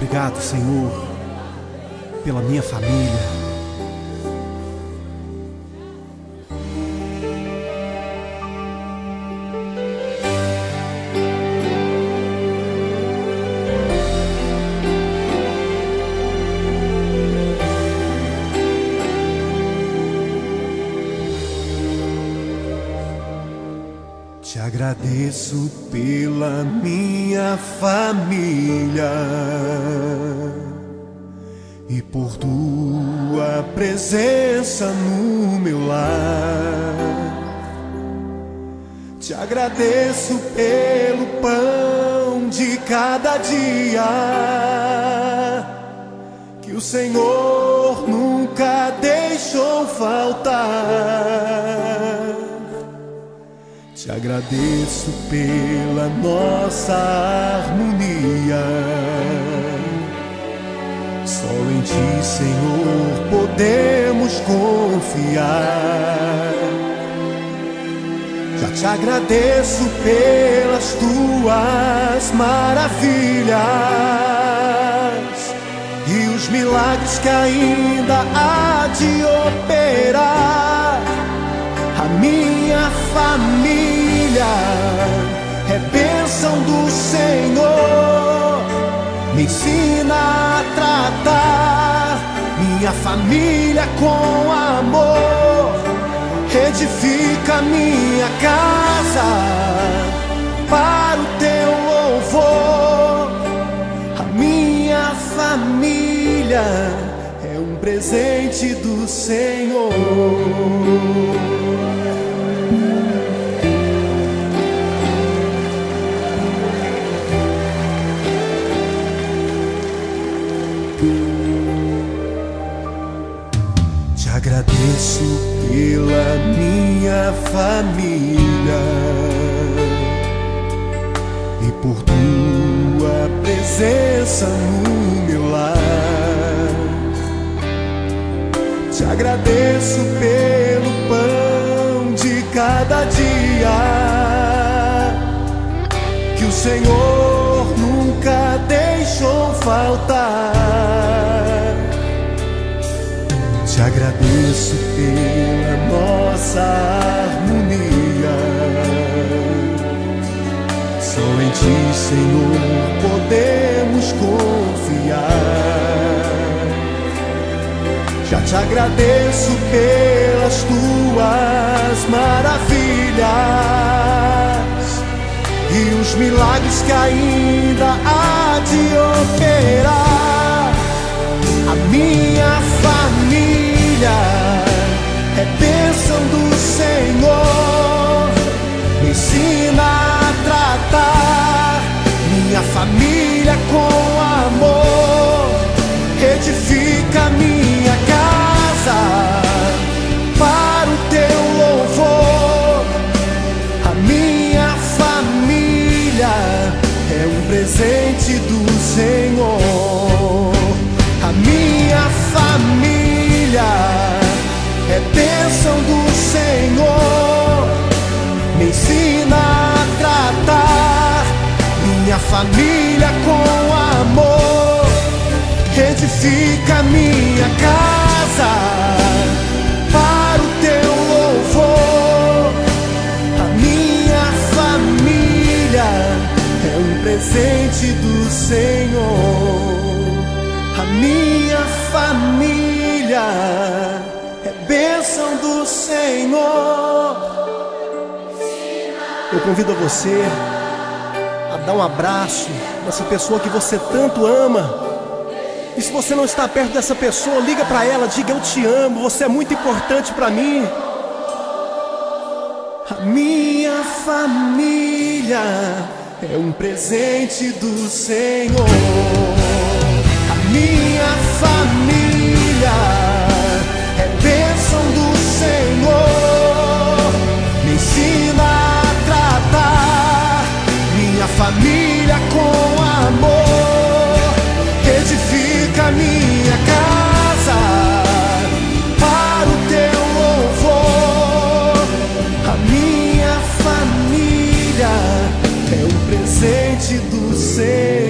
Obrigado, Senhor, pela minha família. Te agradeço pela minha família e por tua presença no meu lar. Te agradeço pelo pão de cada dia que o Senhor nunca deixou faltar. Te agradeço pela nossa harmonia. Só em Ti, Senhor, podemos confiar. Já te agradeço pelas Tuas maravilhas e os milagres que ainda há de operar. A minha família é bênção do Senhor. Me ensina a tratar minha família com amor. Edifica minha casa para o Teu louvor. A minha família é um presente do Senhor. Te agradeço pela minha família e por Tua presença no meu lar. Te agradeço pelo pão de cada dia que o Senhor nunca deixou faltar. Te agradeço pela nossa harmonia. Só em Ti, Senhor, podemos confiar. Já te agradeço pelas Tuas maravilhas e os milagres que ainda há de operar. A minha família é bênção do Senhor. Me ensina a tratar minha família com amor. Edifica minha casa para o Teu louvor. A minha família é um presente do Senhor. A minha família é bênção do Senhor. Me ensina a tratar minha família com amor. Edifica minha casa para o Teu louvor. A minha família é um presente do Senhor. A minha família é bênção do Senhor. Eu convido você a dar um abraço nessa pessoa que você tanto ama. E se você não está perto dessa pessoa, liga para ela, diga: eu te amo, você é muito importante para mim. A minha família é um presente do Senhor. A minha família é bênção do Senhor. Me ensina a tratar minha família com amor. Edifica minha casa para o Teu louvor. A minha família é um presente do Senhor.